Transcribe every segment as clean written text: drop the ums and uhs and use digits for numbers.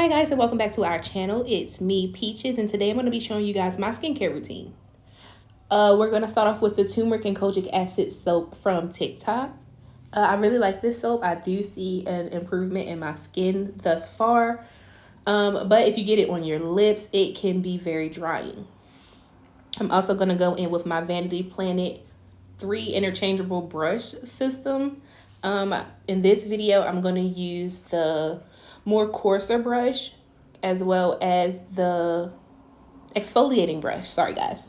Hi guys, and welcome back to our channel. It's me, Peaches, and today I'm going to be showing you guys my skincare routine. We're going to start off with the turmeric and kojic acid soap from TikTok. I really like this soap. I do see an improvement in my skin thus far. But if you get it on your lips, it can be very drying. I'm also going to go in with my Vanity Planet 3 interchangeable brush system. In this video, I'm going to use the more coarser brush as well as the exfoliating brush. Sorry guys.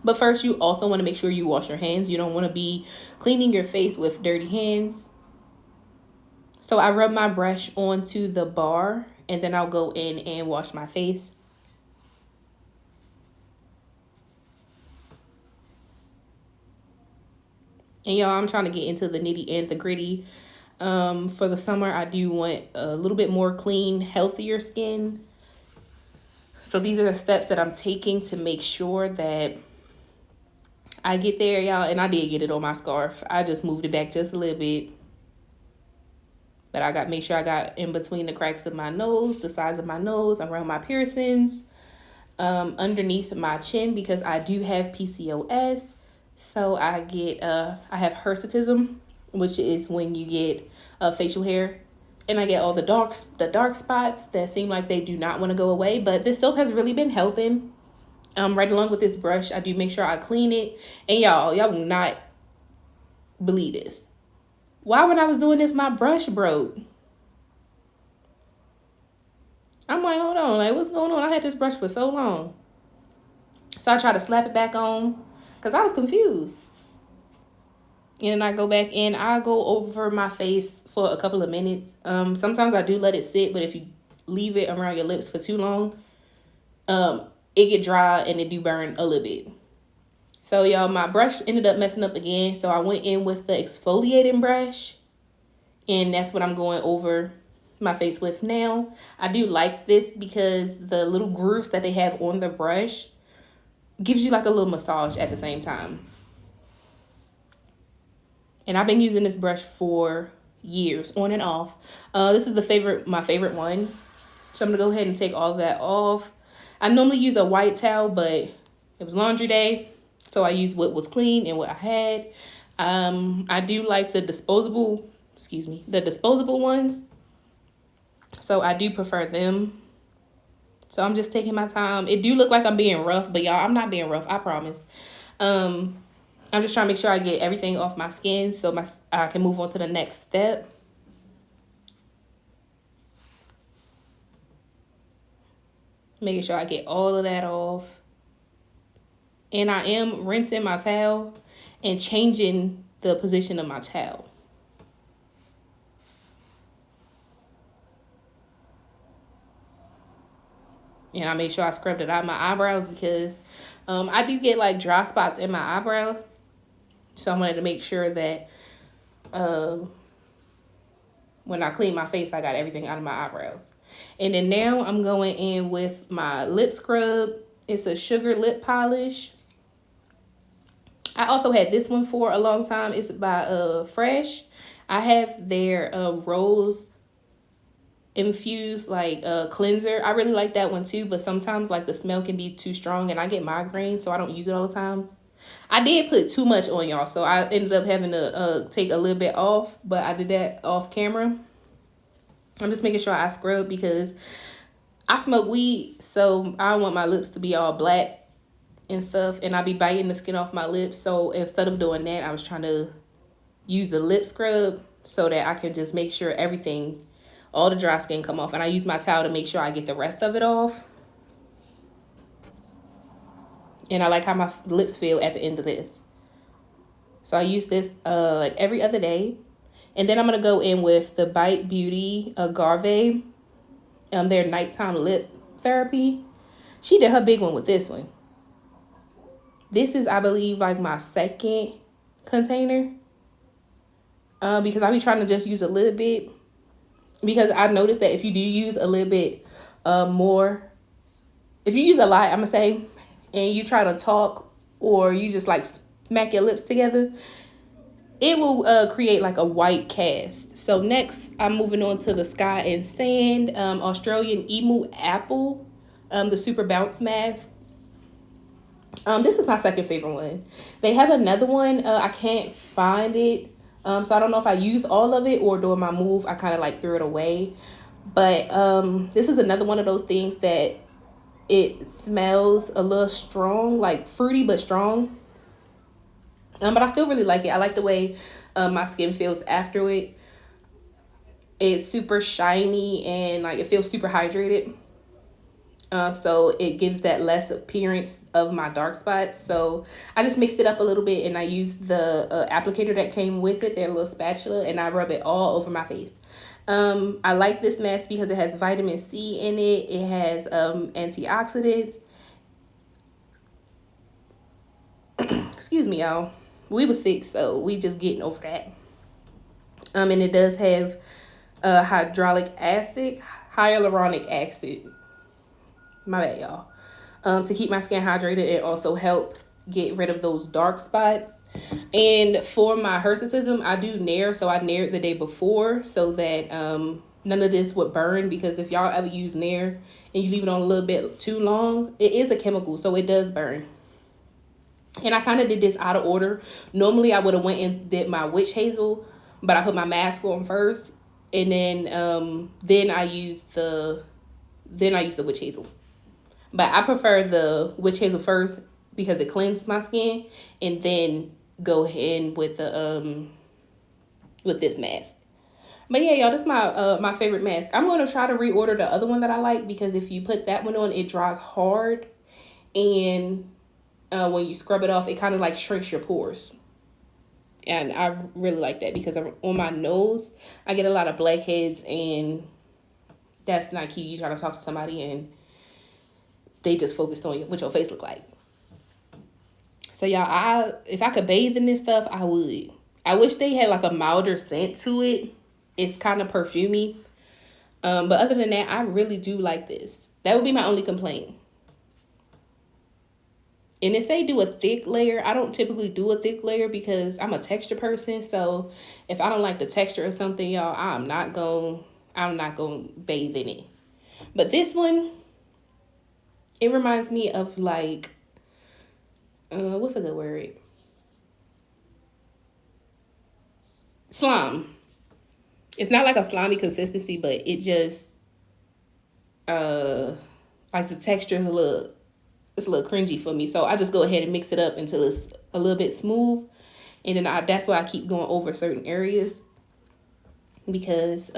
But first, you also want to make sure you wash your hands. You don't want to be cleaning your face with dirty hands. So I rub my brush onto the bar and then I'll go in and wash my face. And y'all, I'm trying to get into the nitty and the gritty. For the summer, I do want a little bit more clean, healthier skin. So these are the steps that I'm taking to make sure that I get there, y'all. And I did get it on my scarf. I just moved it back just a little bit. But I got to make sure I got in between the cracks of my nose, the sides of my nose, around my piercings, underneath my chin, because I do have PCOS. So I have hirsutism, which is when you get facial hair, and I get all the dark spots that seem like they do not want to go away. But this soap has really been helping. Right along with this brush, I do make sure I clean it. And y'all will not believe this. Why, when I was doing this, my brush broke? I'm like, hold on, like what's going on? I had this brush for so long. So I try to slap it back on because I was confused. And I go back in, I go over my face for a couple of minutes. Sometimes I do let it sit, but if you leave it around your lips for too long, it get dry and it do burn a little bit. So y'all, my brush ended up messing up again. So I went in with the exfoliating brush, and that's what I'm going over my face with now. I do like this because the little grooves that they have on the brush gives you like a little massage at the same time. And I've been using this brush for years, on and off. This is my favorite one. So I'm gonna go ahead and take all that off. I normally use a white towel, but it was laundry day, so I used what was clean and what I had. I do like the disposable ones. So I do prefer them. So I'm just taking my time. It do look like I'm being rough, but y'all, I'm not being rough, I promise. I'm just trying to make sure I get everything off my skin so I can move on to the next step. Making sure I get all of that off. And I am rinsing my towel and changing the position of my towel. And I make sure I scrubbed it out of my eyebrows because I do get like dry spots in my eyebrow. So I wanted to make sure that when I clean my face, I got everything out of my eyebrows. And then now I'm going in with my lip scrub. It's a sugar lip polish. I also had this one for a long time. It's by Fresh. I have their rose infused like cleanser. I really like that one too, but sometimes like the smell can be too strong and I get migraines, so I don't use it all the time. I did put too much on, y'all, so I ended up having to take a little bit off, but I did that off camera. I'm just making sure I scrub because I smoke weed, so I don't want my lips to be all black and stuff, and I be biting the skin off my lips. So instead of doing that, I was trying to use the lip scrub so that I can just make sure everything, all the dry skin come off. And I use my towel to make sure I get the rest of it off. And I like how my lips feel at the end of this. So I use this like every other day. And then I'm going to go in with the Bite Beauty Agave, their nighttime lip therapy. She did her big one with this one. This is, I believe, like my second container. Because I be trying to just use a little bit. Because I noticed that if you do use a little bit more, if you use a lot, I'm going to say, and you try to talk or you just like smack your lips together, it will create like a white cast. So next, I'm moving on to the Sky and Sand Australian Emu Apple, the Super Bounce Mask. This is my second favorite one. They have another one. I can't find it. So I don't know if I used all of it or during my move, I kind of like threw it away. But this is another one of those things that it smells a little strong, like fruity but strong. But I still really like it. I like the way my skin feels after it. It's super shiny and like it feels super hydrated. So it gives that less appearance of my dark spots. So I just mixed it up a little bit and I used the applicator that came with it, their little spatula, and I rub it all over my face. I like this mask because it has vitamin C in it. It has antioxidants. Excuse me, y'all. We were sick, so we just getting over that. And it does have hyaluronic acid. My bad, y'all. To keep my skin hydrated and also help get rid of those dark spots. And for my hirsutism, I do Nair, so I Naired the day before so that none of this would burn, because if y'all ever use Nair and you leave it on a little bit too long, it is a chemical, so it does burn. And I kind of did this out of order. Normally, I would have went and did my witch hazel, but I put my mask on first, and then I used the witch hazel. But I prefer the witch hazel first because it cleansed my skin, and then go in with the with this mask. But yeah, y'all, this is my favorite mask. I'm going to try to reorder the other one that I like, because if you put that one on, it dries hard, and when you scrub it off, it kind of like shrinks your pores. And I really like that because on my nose, I get a lot of blackheads, and that's not cute. You try to talk to somebody and they just focused on what your face look like. So y'all, if I could bathe in this stuff, I would. I wish they had like a milder scent to it. It's kind of perfumey. But other than that, I really do like this. That would be my only complaint. And they say do a thick layer. I don't typically do a thick layer because I'm a texture person. So if I don't like the texture of something, y'all, I'm not gonna bathe in it. But this one, it reminds me of like, what's a good word? Slime. It's not like a slimy consistency, but it just, like the texture is it's a little cringy for me. So I just go ahead and mix it up until it's a little bit smooth. And then that's why I keep going over certain areas, because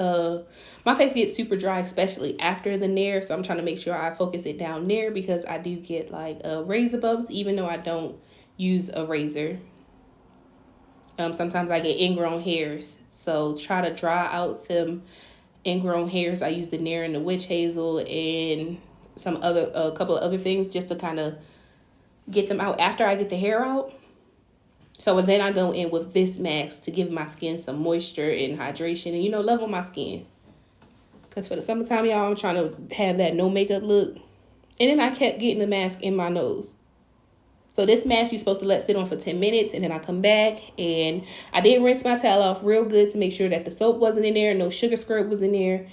my face gets super dry, especially after the Nair. So I'm trying to make sure I focus it down there, because I do get like razor bumps, even though I don't use a razor. Sometimes I get ingrown hairs. So try to dry out them ingrown hairs. I use the Nair and the witch hazel and a couple of other things just to kind of get them out after I get the hair out. So then I go in with this mask to give my skin some moisture and hydration and, level my skin. Because for the summertime, y'all, I'm trying to have that no makeup look. And then I kept getting the mask in my nose. So this mask you're supposed to let sit on for 10 minutes, and then I come back and I did rinse my towel off real good to make sure that the soap wasn't in there, no sugar scrub was in there.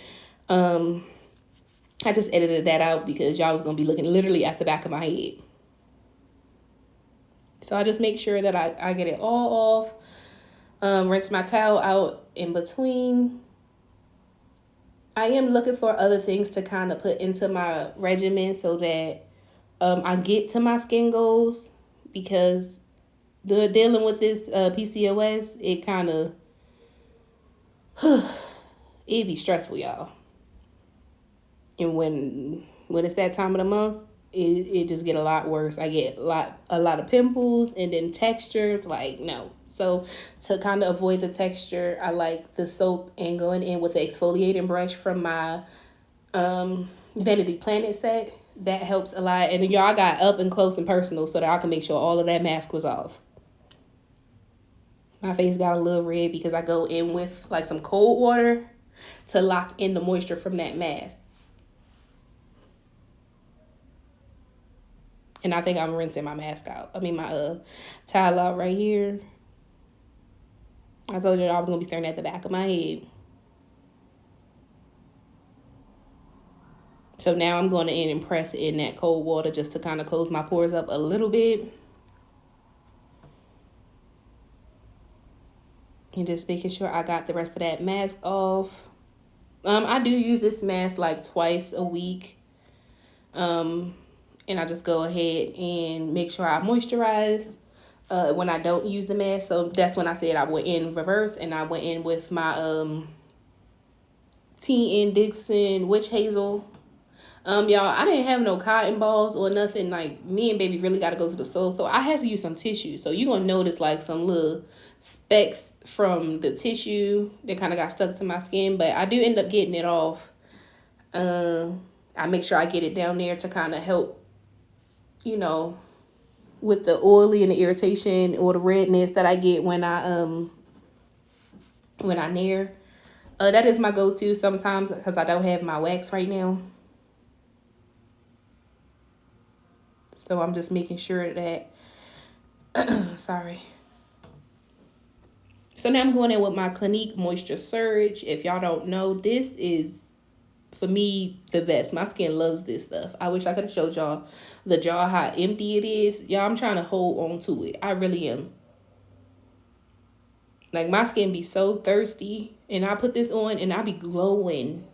I just edited that out because y'all was going to be looking literally at the back of my head. So I just make sure that I get it all off. Rinse my towel out in between. I am looking for other things to kind of put into my regimen so that I get to my skin goals, because dealing with this PCOS, it kind of, it'd be stressful, y'all. And when it's that time of the month, it just get a lot worse. I get a lot of pimples, and then texture, like, no. So to kind of avoid the texture, I like the soap and going in with the exfoliating brush from my Vanity Planet set. That helps a lot. And then y'all got up and close and personal so that I can make sure all of that mask was off. My face got a little red because I go in with like some cold water to lock in the moisture from that mask. And I think I'm rinsing my mask out. I mean, my towel out right here. I told you I was going to be staring at the back of my head. So now I'm going to in and press in that cold water just to kind of close my pores up a little bit. And just making sure I got the rest of that mask off. I do use this mask like twice a week. And I just go ahead and make sure I moisturize when I don't use the mask. So that's when I said I went in reverse, and I went in with my T.N. Dixon Witch Hazel. Y'all, I didn't have no cotton balls or nothing. Like, me and baby really got to go to the store. So I had to use some tissue. So you're going to notice like some little specks from the tissue that kind of got stuck to my skin. But I do end up getting it off. I make sure I get it down there to kind of help, you know, with the oily and the irritation or the redness that I get when I nair. That is my go-to sometimes because I don't have my wax right now. So I'm just making sure that, sorry. So now I'm going in with my Clinique Moisture Surge. If y'all don't know, this is, for me, the best. My skin loves this stuff. I wish I could have showed y'all the jar, how empty it is. Y'all, I'm trying to hold on to it. I really am. Like, my skin be so thirsty. And I put this on and I be glowing.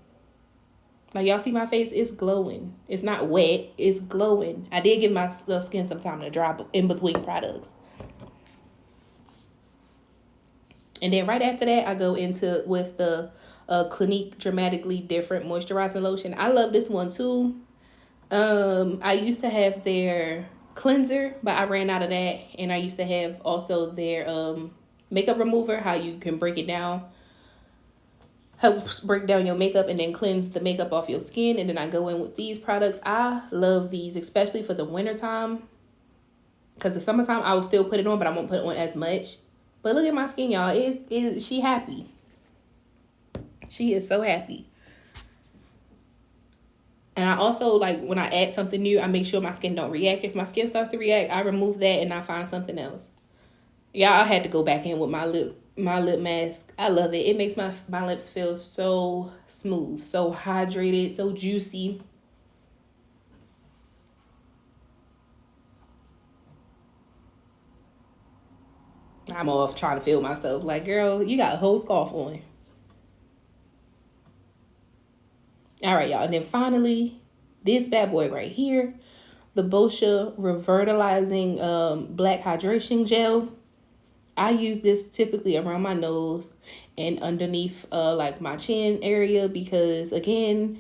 Like, y'all see my face? It's glowing. It's not wet. It's glowing. I did give my skin some time to dry in between products. And then right after that, I go into with the Clinique Dramatically Different Moisturizing Lotion. I love this one too. I used to have their cleanser, but I ran out of that. And I used to have also their makeup remover, how you can break it down. Helps break down your makeup and then cleanse the makeup off your skin. And then I go in with these products. I love these, especially for the winter time. Because the summertime, I will still put it on, but I won't put it on as much. But look at my skin, y'all. She happy. She is so happy. And I also, like, when I add something new, I make sure my skin don't react. If my skin starts to react, I remove that and I find something else. Yeah, I had to go back in with my lip mask. I love it. It makes my lips feel so smooth, so hydrated, so juicy. I'm off trying to feel myself. Like, girl, you got a whole scarf on. All right, y'all. And then finally, this bad boy right here, the Boscia Revitalizing Black Hydration Gel. I use this typically around my nose and underneath like my chin area because, again,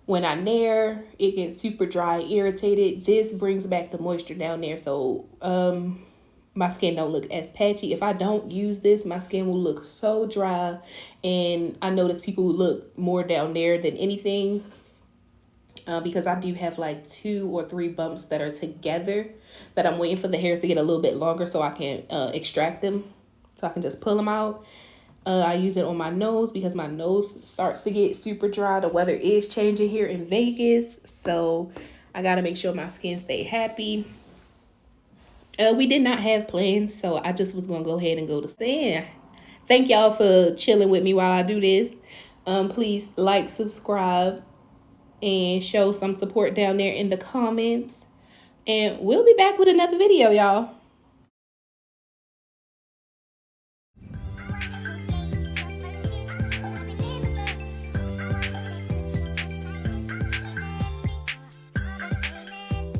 when I nair, it gets super dry, irritated. This brings back the moisture down there, so my skin don't look as patchy. If I don't use this, my skin will look so dry, and I notice people look more down there than anything because I do have like 2 or 3 bumps that are together that I'm waiting for the hairs to get a little bit longer so I can extract them, so I can just pull them out. I use it on my nose because my nose starts to get super dry. The weather is changing here in Vegas, so I got to make sure my skin stay happy. We did not have plans, so I just was going to go ahead and go to stand. Thank y'all for chilling with me while I do this. Please like, subscribe, and show some support down there in the comments. And we'll be back with another video, y'all.